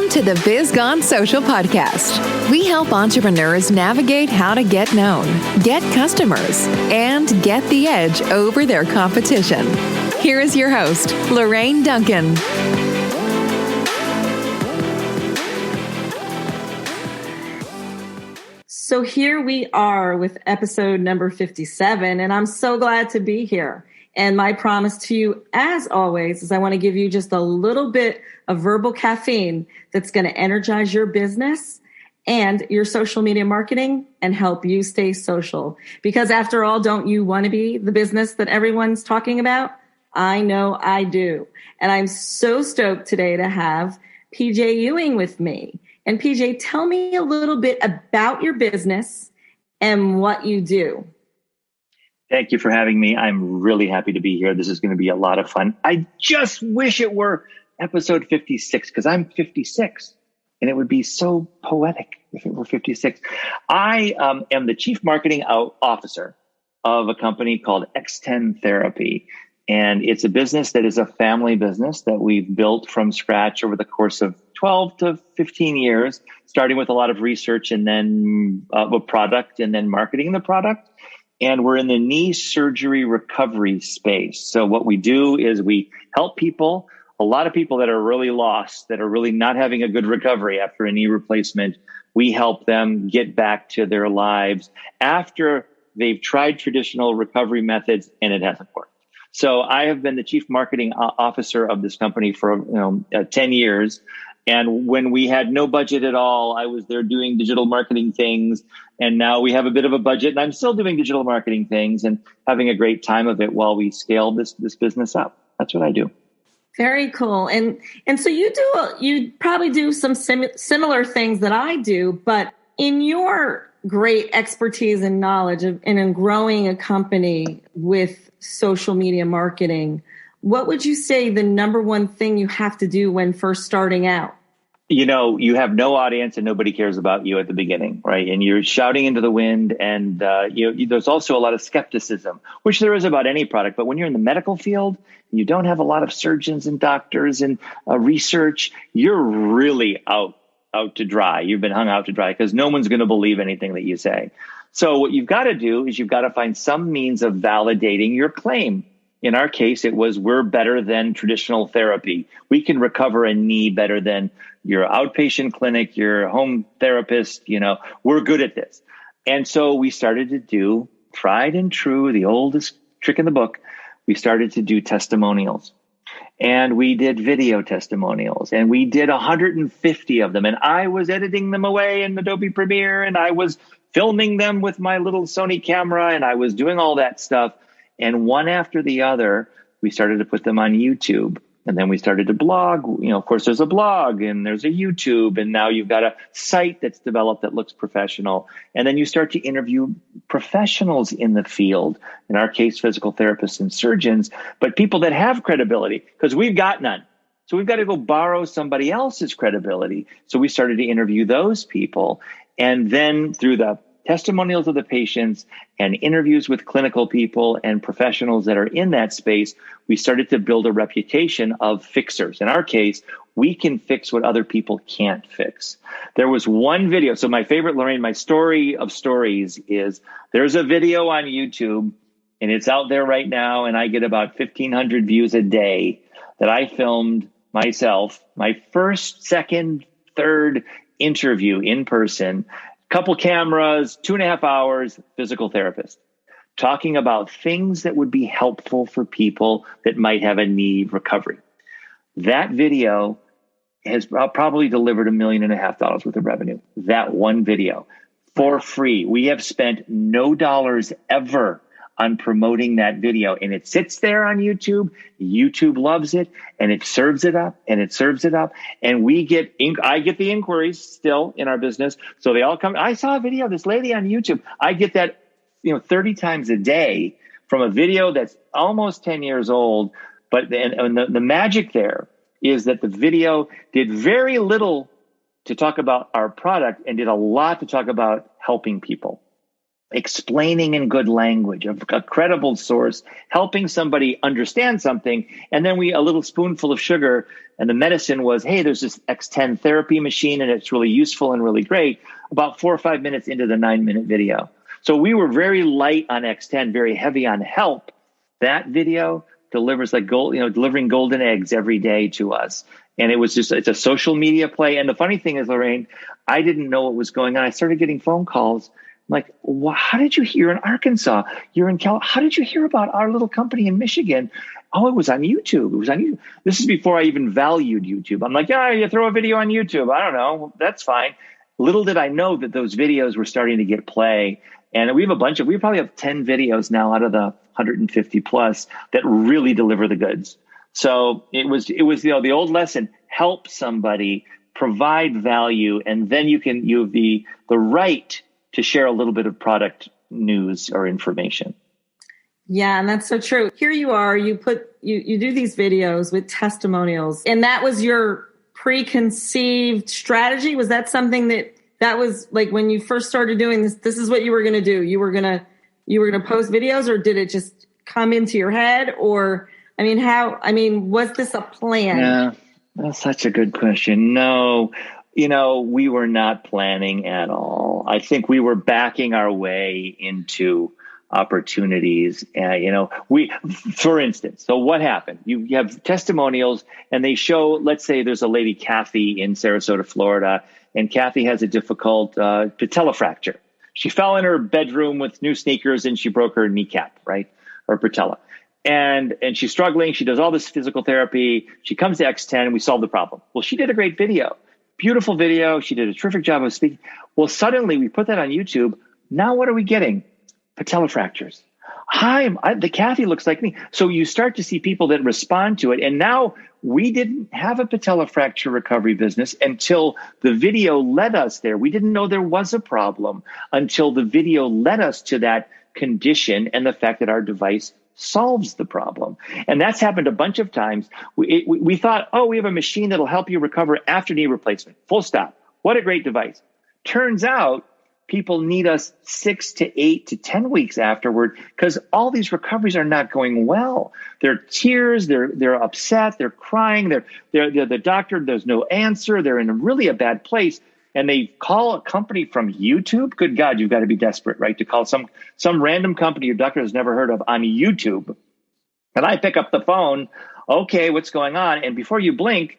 Welcome to the Biz Gone Social podcast. We help entrepreneurs navigate how to get known, get customers, and get the edge over their competition. Here is your host, Lorraine Duncan. So here we are with episode number 57, and I'm so glad to be here. And my promise to you, as always, is I want to give you just a little bit of verbal caffeine that's going to energize your business and your social media marketing and help you stay social. Because after all, don't you want to be the business that everyone's talking about? I know I do. And I'm so stoked today to have PJ Ewing with me. And PJ, tell me a little bit about your business and what you do. Thank you for having me. I'm really happy to be here. This is going to be a lot of fun. I just wish it were episode 56 because I'm 56 and it would be so poetic if it were 56. I am the chief marketing officer of a company called X10 Therapy. And it's a business that is a family business that we've built from scratch over the course of 12 to 15 years, starting with a lot of research and then a product and then marketing the product. And we're in the knee surgery recovery space. So what we do is we help people, a lot of people that are really lost, that are really not having a good recovery after a knee replacement. We help them get back to their lives after they've tried traditional recovery methods and it hasn't worked. So I have been the chief marketing officer of this company for 10 years. And when we had no budget at all, I was there doing digital marketing things. And now we have a bit of a budget and I'm still doing digital marketing things and having a great time of it while we scale this business up. That's what I do. Very cool. And so you probably do some similar things that I do, but in your great expertise and knowledge in growing a company with social media marketing, what would you say the number one thing you have to do when first starting out? You know, you have no audience and nobody cares about you at the beginning, right? And you're shouting into the wind and there's also a lot of skepticism, which there is about any product. But when you're in the medical field, you don't have a lot of surgeons and doctors and research, you're really out to dry. You've been hung out to dry because no one's going to believe anything that you say. So what you've got to do is you've got to find some means of validating your claim. In our case, it was we're better than traditional therapy. We can recover a knee better than your outpatient clinic, your home therapist. We're good at this. And so we started to do tried and true, the oldest trick in the book. We started to do testimonials. And we did video testimonials and we did 150 of them. And I was editing them away in Adobe Premiere and I was filming them with my little Sony camera and I was doing all that stuff. And one after the other, we started to put them on YouTube. And then we started to blog. Of course, there's a blog and there's a YouTube. And now you've got a site that's developed that looks professional. And then you start to interview professionals in the field, in our case, physical therapists and surgeons, but people that have credibility because we've got none. So we've got to go borrow somebody else's credibility. So we started to interview those people. And then through the testimonials of the patients and interviews with clinical people and professionals that are in that space, we started to build a reputation of fixers. In our case, we can fix what other people can't fix. There was one video. So my favorite, Lorraine, my story of stories is there's a video on YouTube and it's out there right now. And I get about 1,500 views a day that I filmed myself, my first, second, third interview in person. Couple cameras, 2.5 hours, physical therapist, talking about things that would be helpful for people that might have a knee recovery. That video has probably delivered $1.5 million worth of revenue. That one video for free. We have spent no dollars ever on promoting that video. And it sits there on YouTube. YouTube loves it and it serves it up and it serves it up. And I get the inquiries still in our business. So they all come. I saw a video of this lady on YouTube. I get that, 30 times a day from a video that's almost 10 years old. But the magic there is that the video did very little to talk about our product and did a lot to talk about helping people. explaining in good language, a credible source, helping somebody understand something. And then a little spoonful of sugar, and the medicine was, hey, there's this X10 therapy machine and it's really useful and really great, about 4 or 5 minutes into the 9-minute video. So we were very light on X10, very heavy on help. That video delivers like gold, delivering golden eggs every day to us. And it's a social media play. And the funny thing is, Lorraine, I didn't know what was going on. I started getting phone calls. I'm like, well, how did you hear in Arkansas? You're in California. How did you hear about our little company in Michigan? Oh, it was on YouTube. It was on YouTube. This is before I even valued YouTube. I'm like, yeah, you throw a video on YouTube. I don't know. That's fine. Little did I know that those videos were starting to get play. And we probably have 10 videos now out of the 150 plus that really deliver the goods. So it was the old lesson: help somebody, provide value, and then you have the right to share a little bit of product news or information. Yeah, and that's so true. Here you are, you do these videos with testimonials, and that was your preconceived strategy. Was that something that was like when you first started doing this is what you were going to do? You were going to post videos, or did it just come into your head? Or, was this a plan? Yeah, that's such a good question. No, we were not planning at all. I think we were backing our way into opportunities. For instance, so what happened? You have testimonials and they show, let's say there's a lady, Kathy, in Sarasota, Florida, and Kathy has a difficult patella fracture. She fell in her bedroom with new sneakers and she broke her kneecap, right? Or patella. And she's struggling. She does all this physical therapy. She comes to X10 and we solve the problem. Well, she did a great video. Beautiful video. She did a terrific job of speaking. Well, suddenly we put that on YouTube. Now what are we getting? Patella fractures. Hi, the Kathy looks like me. So you start to see people that respond to it. And now we didn't have a patella fracture recovery business until the video led us there. We didn't know there was a problem until the video led us to that condition and the fact that our device solves the problem. And that's happened a bunch of times. We thought, we have a machine that'll help you recover after knee replacement. Full stop. What a great device. Turns out people need us 6 to 8 to 10 weeks afterward because all these recoveries are not going well. They're tears, they're upset, they're crying, they're the doctor, there's no answer, they're in really a bad place. And they call a company from YouTube. Good God, you've got to be desperate, right? To call some random company your doctor has never heard of on YouTube. And I pick up the phone. Okay, what's going on? And before you blink,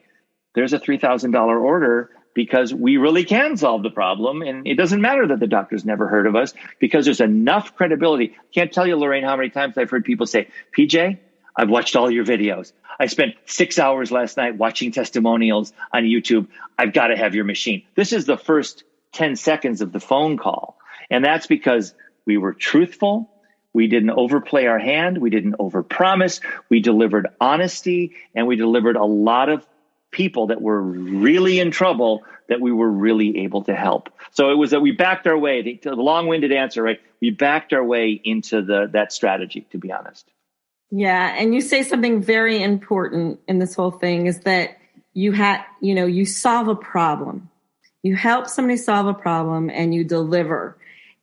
there's a $3,000 order because we really can solve the problem. And it doesn't matter that the doctor's never heard of us because there's enough credibility. Can't tell you, Lorraine, how many times I've heard people say, PJ, I've watched all your videos. I spent 6 hours last night watching testimonials on YouTube. I've got to have your machine. This is the first 10 seconds of the phone call. And that's because we were truthful. We didn't overplay our hand. We didn't overpromise. We delivered honesty, and we delivered a lot of people that were really in trouble that we were really able to help. So it was that we backed our way, the long-winded answer, right? We backed our way into that strategy, to be honest. Yeah. And you say something very important in this whole thing is that you solve a problem. You help somebody solve a problem and you deliver.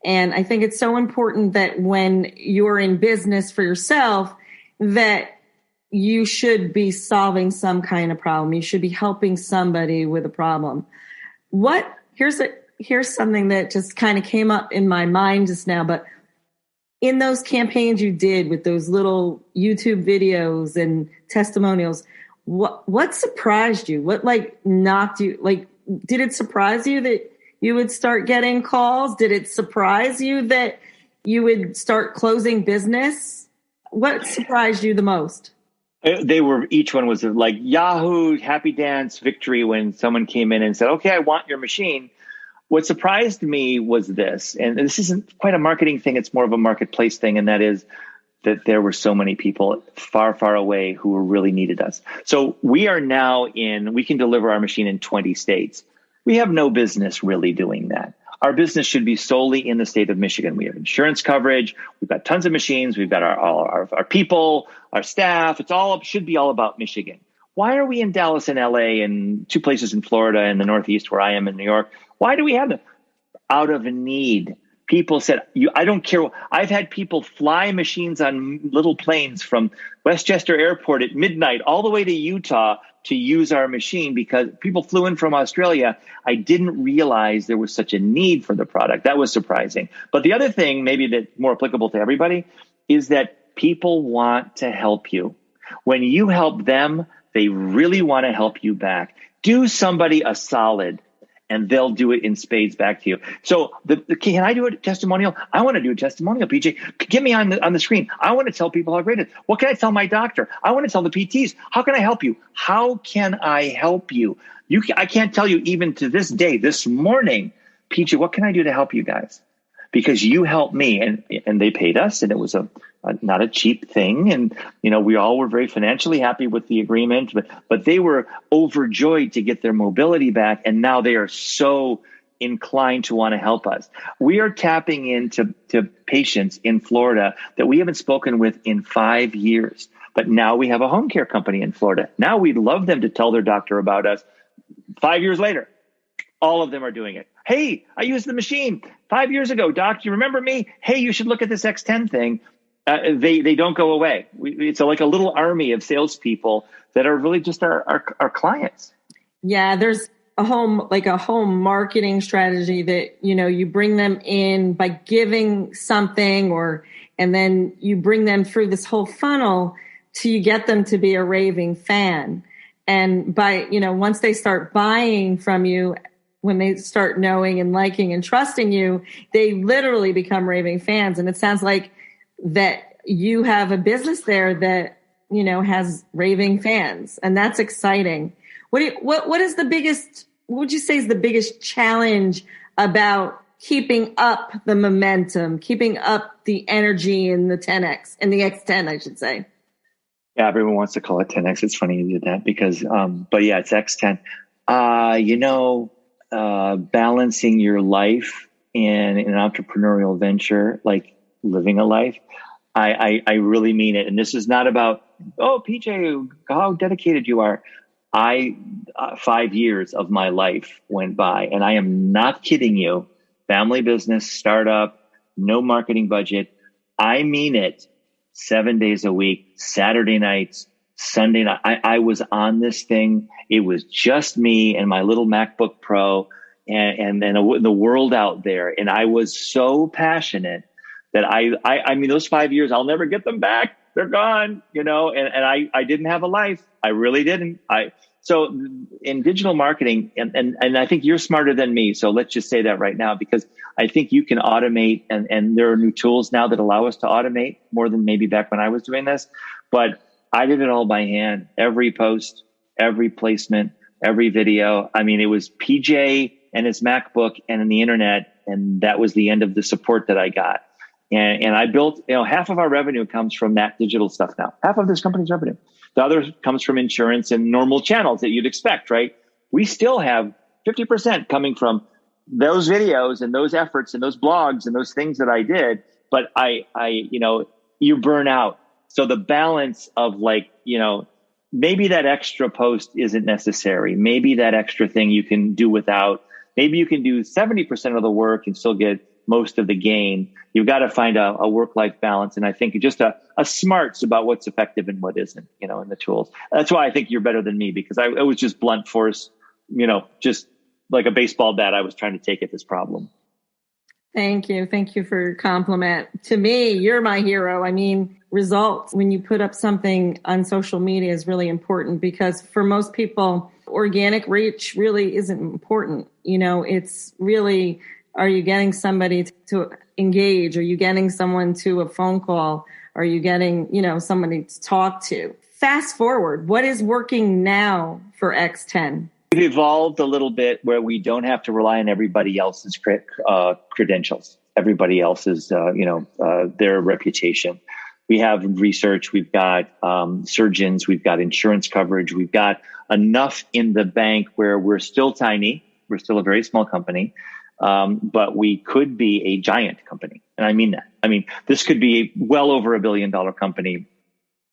And I think it's so important that when you're in business for yourself, that you should be solving some kind of problem. You should be helping somebody with a problem. Here's something that just kind of came up in my mind just now, but in those campaigns you did with those little YouTube videos and testimonials, what surprised you? What knocked you? Did it surprise you that you would start getting calls? Did it surprise you that you would start closing business? What surprised you the most? Each one was like Yahoo, happy dance, victory when someone came in and said, okay, I want your machine. What surprised me was this, and this isn't quite a marketing thing, it's more of a marketplace thing, and that is that there were so many people far, far away who really needed us. So we can deliver our machine in 20 states. We have no business really doing that. Our business should be solely in the state of Michigan. We have insurance coverage. We've got tons of machines. We've got our people, our staff. Should be all about Michigan. Why are we in Dallas and LA and 2 places in Florida and the Northeast where I am in New York? Why do we have them? Out of a need. People said, I don't care. I've had people fly machines on little planes from Westchester Airport at midnight all the way to Utah to use our machine because people flew in from Australia. I didn't realize there was such a need for the product. That was surprising. But the other thing, maybe that's more applicable to everybody, is that people want to help you. When you help them, they really want to help you back. Do somebody a solid, and they'll do it in spades back to you. So can I do a testimonial? I want to do a testimonial, PJ. Get me on the screen. I want to tell people how great it is. What can I tell my doctor? I want to tell the PTs. How can I help you? How can I help you? I can't tell you even to this day, this morning, PJ, what can I do to help you guys? Because you helped me, and they paid us, and it was not a cheap thing. And, we all were very financially happy with the agreement, but they were overjoyed to get their mobility back. And now they are so inclined to want to help us. We are tapping into patients in Florida that we haven't spoken with in 5 years. But now we have a home care company in Florida. Now we'd love them to tell their doctor about us. 5 years later, all of them are doing it. Hey, I used the machine 5 years ago. Doc, you remember me? Hey, you should look at this X10 thing. They don't go away. It's like a little army of salespeople that are really just our clients. Yeah, there's a home marketing strategy that, you bring them in by giving something and then you bring them through this whole funnel till you get them to be a raving fan. And by, once they start buying from you, when they start knowing and liking and trusting you, they literally become raving fans. And it sounds like that you have a business there that, has raving fans, and that's exciting. What would you say is the biggest challenge about keeping up the momentum, keeping up the energy in the 10X and the X10, I should say? Yeah, everyone wants to call it 10X. It's funny you did that because, but yeah, it's X10. Balancing your life in an entrepreneurial venture, like living a life, I really mean it. And this is not about, PJ, how dedicated you are. 5 years of my life went by, and I am not kidding you. Family business, startup, no marketing budget. I mean it. 7 days a week, Saturday nights, Sunday night. I was on this thing. It was just me and my little MacBook Pro and then the world out there. And I was so passionate that I mean, those 5 years, I'll never get them back. They're gone, and I didn't have a life. I really didn't. So in digital marketing, and I think you're smarter than me. So let's just say that right now, because I think you can automate, and there are new tools now that allow us to automate more than maybe back when I was doing this. But I did it all by hand. Every post, every placement, every video. I mean, it was PJ and his MacBook and in the internet. And that was the end of the support that I got. And I built, half of our revenue comes from that digital stuff now. Half of this company's revenue. The other comes from insurance and normal channels that you'd expect, right? We still have 50% coming from those videos and those efforts and those blogs and those things that I did. But you burn out. So the balance of maybe that extra post isn't necessary. Maybe that extra thing you can do without. Maybe you can do 70% of the work and still get most of the gain. You've got to find a work-life balance. And I think just a smarts about what's effective and what isn't, in the tools. That's why I think you're better than me, because I was just blunt force, just like a baseball bat. I was trying to take at this problem. Thank you. Thank you for your compliment. To me, you're my hero. I mean, results when you put up something on social media is really important, because for most people, organic reach really isn't important. It's really, are you getting somebody to engage? Are you getting someone to a phone call? Are you getting, somebody to talk to? Fast forward, what is working now for X10? We've evolved a little bit where we don't have to rely on everybody else's credentials, everybody else's, their reputation. We have research, we've got surgeons, we've got insurance coverage, we've got enough in the bank where we're still tiny. We're still a very small company, but we could be a giant company. And I mean that. I mean, this could be well over $1 billion company.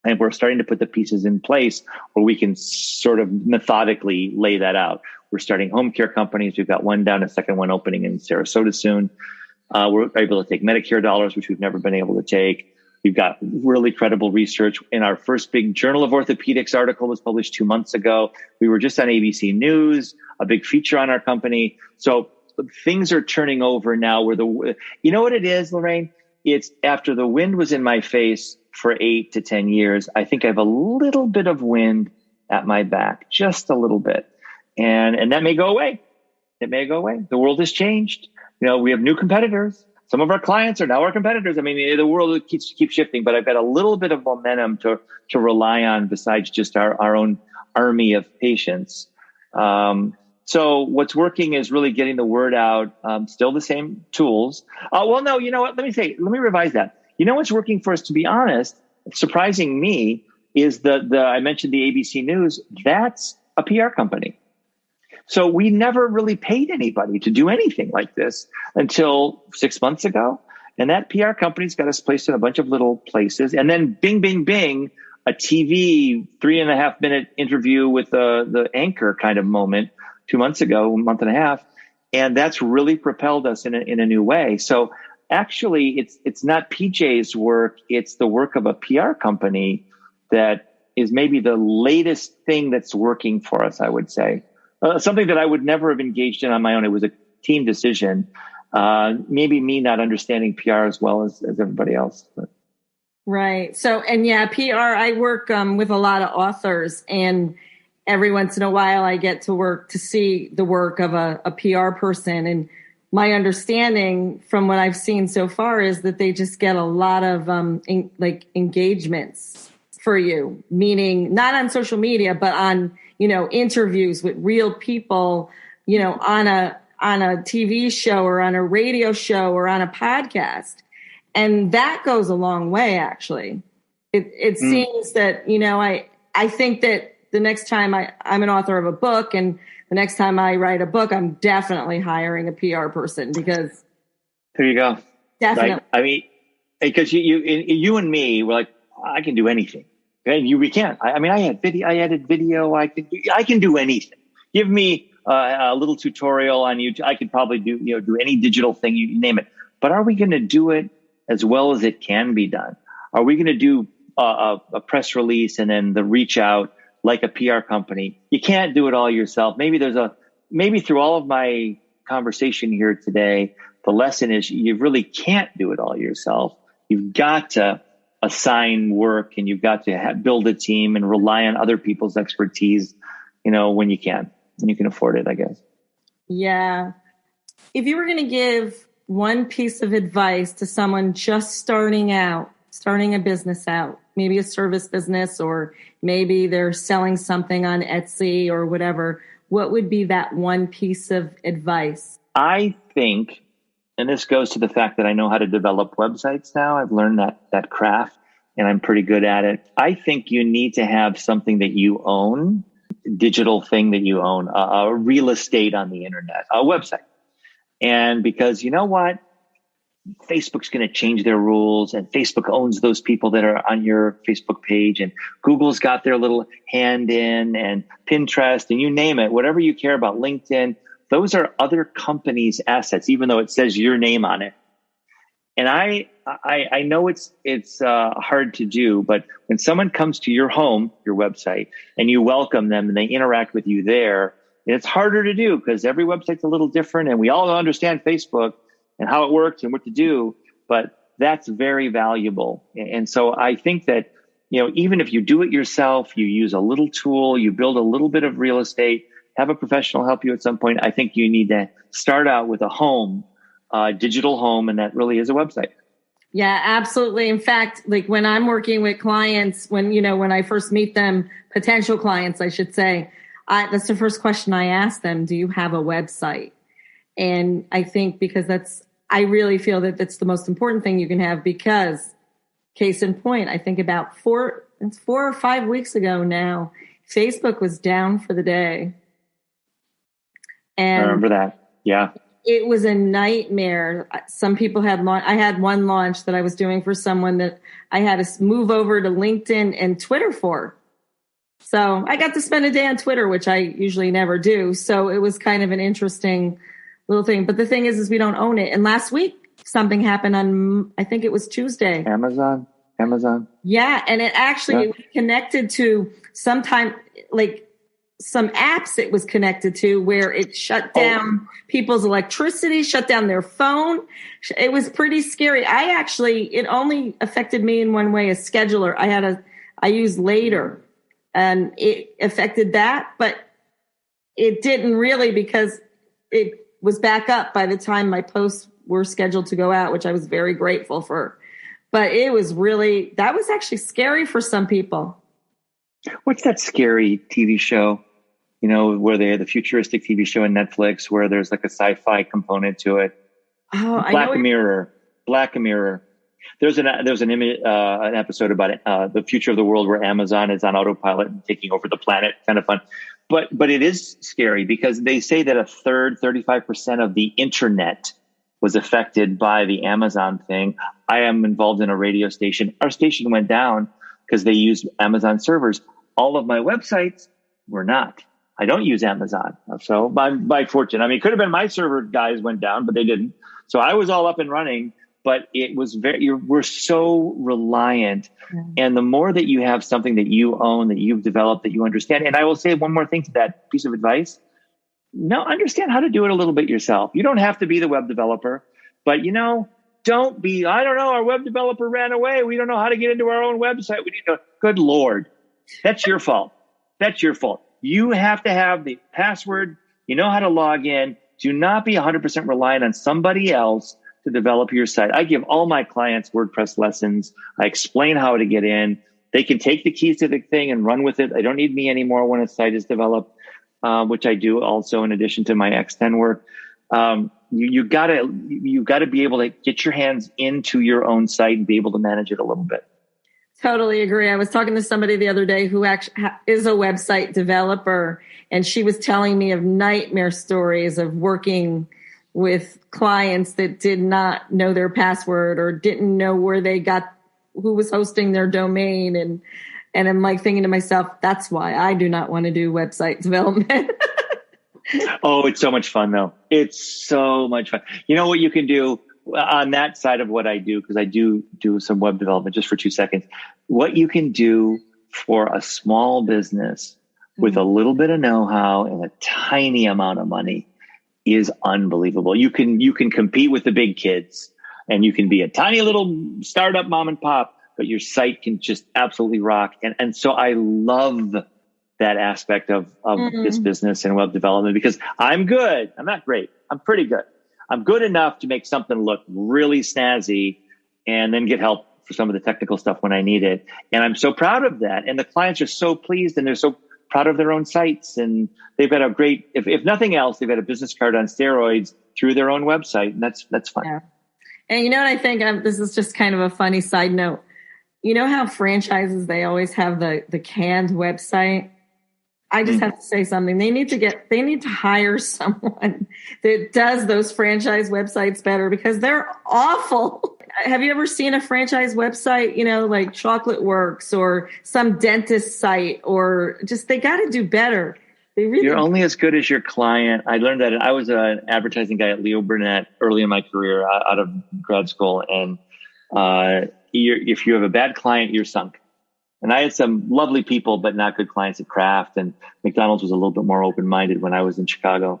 And we're starting to put the pieces in place where we can sort of methodically lay that out. We're starting home care companies. We've got one down, a second one opening in Sarasota soon. We're able to take Medicare dollars, which we've never been able to take. We've got really credible research. In our first big Journal of Orthopedics article was published 2 months ago. We were just on ABC News, a big feature on our company. So things are turning over now where you know what it is, Lorraine? It's after the wind was in my face for 8 to 10 years. I think I have a little bit of wind at my back, just a little bit. And that may go away. It may go away. The world has changed. We have new competitors. Some of our clients are now our competitors. I mean, the world keeps shifting, but I've got a little bit of momentum to rely on besides just our own army of patients. So what's working is really getting the word out. Still the same tools. Well, no, you know what? Let me revise that. You know what's working for us, to be honest, surprising me, is I mentioned the ABC News. That's a PR company. So we never really paid anybody to do anything like this until 6 months ago. And that PR company's got us placed in a bunch of little places. And then bing, bing, bing, a TV 3.5 minute interview with the anchor kind of moment 2 months ago, a month and a half. And that's really propelled us in a new way. So actually it's not PJ's work. It's the work of a PR company that is maybe the latest thing that's working for us, I would say. Something that I would never have engaged in on my own. It was a team decision. Maybe me not understanding PR as well as everybody else. But. Right. So, and yeah, PR, I work with a lot of authors, and every once in a while I get to see the work of a PR person. And my understanding from what I've seen so far is that they just get a lot of engagements for you, meaning not on social media, but on interviews with real people, on a TV show or on a radio show or on a podcast. And that goes a long way, actually. It seems that, I think that the next time I'm an author of a book, and the next time I write a book, I'm definitely hiring a PR person, because. There you go. Definitely. Right? I mean, because you and me were like, I can do anything. And we can't. I edited video. I can do anything. Give me a little tutorial on YouTube. I could probably do any digital thing, you name it. But are we going to do it as well as it can be done? Are we going to do a press release and then the reach out like a PR company? You can't do it all yourself. Maybe through all of my conversation here today, the lesson is you really can't do it all yourself. You've got to assign work, and you've got to build a team and rely on other people's expertise, when you can afford it, I guess. Yeah. If you were going to give one piece of advice to someone just starting a business out, maybe a service business, or maybe they're selling something on Etsy or whatever, what would be that one piece of advice? I think, and this goes to the fact that I know how to develop websites now. I've learned that craft, and I'm pretty good at it. I think you need to have something that you own, digital thing that you own, a real estate on the internet, a website. And because you know what? Facebook's going to change their rules, and Facebook owns those people that are on your Facebook page, and Google's got their little hand in, and Pinterest, and you name it, whatever you care about, LinkedIn. Those are other companies' assets, even though it says your name on it. And I know it's hard to do, but when someone comes to your home, your website, and you welcome them and they interact with you there, it's harder to do because every website's a little different, and we all understand Facebook and how it works and what to do, but that's very valuable. And so I think that, even if you do it yourself, you use a little tool, you build a little bit of real estate, have a professional help you at some point. I think you need to start out with a home, digital home, and that really is a website. Yeah, absolutely. In fact, like when I'm working with clients, when I first meet them, potential clients, I should say, that's the first question I ask them: do you have a website? And I think I really feel that that's the most important thing you can have, because case in point, I think about 4 or 5 weeks ago now, Facebook was down for the day. And I remember that. Yeah. It was a nightmare. Some people I had one launch that I was doing for someone that I had to move over to LinkedIn and Twitter for. So I got to spend a day on Twitter, which I usually never do. So it was kind of an interesting little thing. But the thing is we don't own it. And last week something happened on, I think it was Tuesday. Amazon. Yeah. And it actually was connected to like some apps it was connected to where it shut down people's electricity, shut down their phone. It was pretty scary. It only affected me in one way, a scheduler. I used Later and it affected that, but it didn't really because it was back up by the time my posts were scheduled to go out, which I was very grateful for. But that was actually scary for some people. What's that scary TV show, where they had the futuristic TV show in Netflix where there's like a sci-fi component to it? Oh, Black Mirror. There's an episode about the future of the world where Amazon is on autopilot and taking over the planet. Kind of fun. But it is scary because they say that 35% of the internet was affected by the Amazon thing. I am involved in a radio station. Our station went down because they used Amazon servers. All of my websites were not. I don't use Amazon. So by fortune, it could have been my server guys went down, but they didn't. So I was all up and running, but it was we're so reliant. And the more that you have something that you own, that you've developed, that you understand. And I will say one more thing to that piece of advice. Understand how to do it a little bit yourself. You don't have to be the web developer, but don't be, I don't know, our web developer ran away. We don't know how to get into our own website. We need to, good Lord, that's your fault. You have to have the password. You know how to log in. Do not be 100% reliant on somebody else to develop your site. I give all my clients WordPress lessons. I explain how to get in. They can take the keys to the thing and run with it. They don't need me anymore when a site is developed. Which I do also in addition to my X10 work. You gotta be able to get your hands into your own site and be able to manage it a little bit. Totally agree. I was talking to somebody the other day who actually is a website developer, and she was telling me of nightmare stories of working with clients that did not know their password or didn't know who was hosting their domain. And I'm like thinking to myself, that's why I do not want to do website development. Oh, it's so much fun though. It's so much fun. You know what you can do on that side of what I do, because I do some web development just for 2 seconds. What you can do for a small business with a little bit of know-how and a tiny amount of money is unbelievable. You can compete with the big kids and you can be a tiny little startup mom and pop, but your site can just absolutely rock. And so I love that aspect of this business and web development because I'm good. I'm not great. I'm pretty good. I'm good enough to make something look really snazzy and then get help for some of the technical stuff when I need it. And I'm so proud of that. And the clients are so pleased and they're so proud of their own sites. And they've got a great, if nothing else, they've got a business card on steroids through their own website. And that's fun. Yeah. And you know what I think? This is just kind of a funny side note. You know how franchises, they always have the canned website? I just have to say something. They need to hire someone that does those franchise websites better because they're awful. Have you ever seen a franchise website, like Chocolate Works or some dentist site, or just, they got to do better. You're only as good as your client. I learned that. I was an advertising guy at Burnett early in my career out of grad school. And if you have a bad client, you're sunk. And I had some lovely people, but not good clients at Kraft, and McDonald's was a little bit more open-minded when I was in Chicago.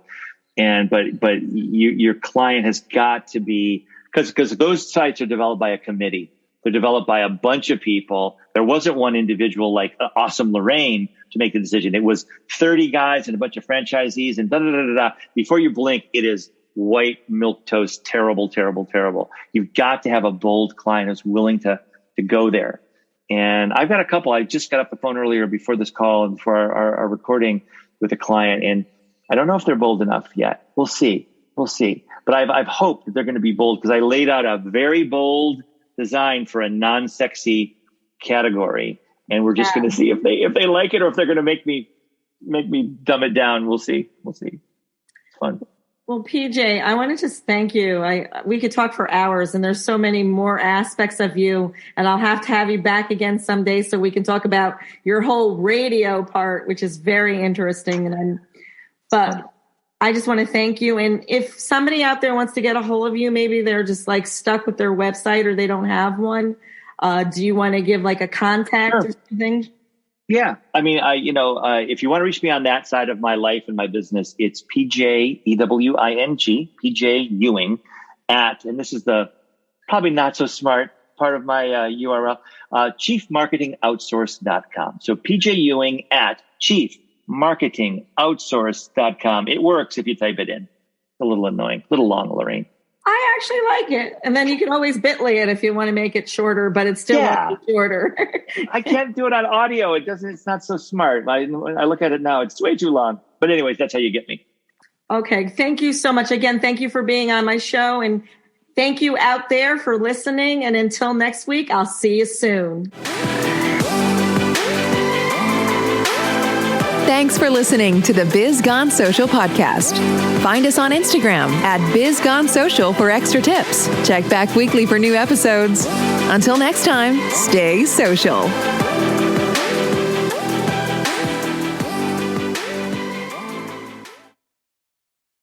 But your client has got to be, because those sites are developed by a committee. They're developed by a bunch of people. There wasn't one individual like awesome Lorraine to make the decision. It was 30 guys and a bunch of franchisees and da-da-da-da-da. Before you blink, it is white milquetoast, terrible, terrible, terrible. You've got to have a bold client who's willing to go there. And I've got a couple. I just got off the phone earlier before this call and before our recording with a client. And I don't know if they're bold enough yet. We'll see. But I've hoped that they're going to be bold because I laid out a very bold design for a non-sexy category. And we're just going to see if they like it or if they're going to make me dumb it down. We'll see. It's fun. Well, PJ, I want to just thank you. We could talk for hours, and there's so many more aspects of you, and I'll have to have you back again someday so we can talk about your whole radio part, which is very interesting. But I just want to thank you. And if somebody out there wants to get a hold of you, maybe they're just like stuck with their website or they don't have one. Do you want to give like a contact or something? Yeah. I mean, if you want to reach me on that side of my life and my business, it's PJ, Ewing, PJ Ewing and this is the probably not so smart part of my URL, chiefmarketingoutsource.com. So PJ Ewing at chiefmarketingoutsource.com. It works if you type it in. It's a little annoying, a little long, Lorraine. I actually like it. And then you can always Bitly it if you want to make it shorter, but it's still shorter. I can't do it on audio. It's not so smart. I look at it now, it's way too long. But anyways, that's how you get me. Okay. Thank you so much. Again, thank you for being on my show. And thank you out there for listening. And until next week, I'll see you soon. Thanks for listening to the Biz Gone Social podcast. Find us on Instagram at Biz Gone Social for extra tips. Check back weekly for new episodes. Until next time, stay social.